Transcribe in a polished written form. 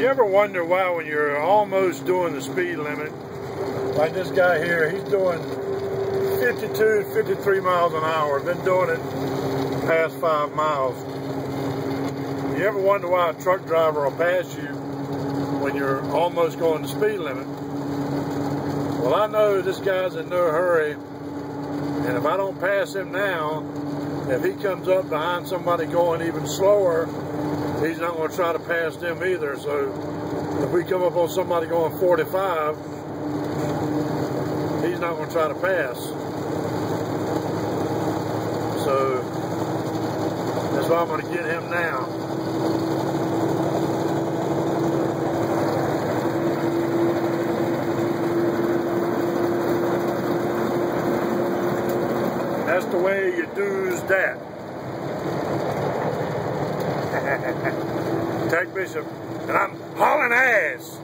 You ever wonder why when you're almost doing the speed limit, like this guy here, he's doing 52, 53 miles an hour, been doing it past 5 miles. You ever wonder why a truck driver will pass you when you're almost going the speed limit? Well, I know this guy's in no hurry, and if I don't pass him now, if he comes up behind somebody going even slower, he's not going to try to pass them either. So if we come up on somebody going 45, he's not going to try to pass. So that's why I'm going to get him now. That's the way you do's that. Tech Bishop, and I'm hauling ass.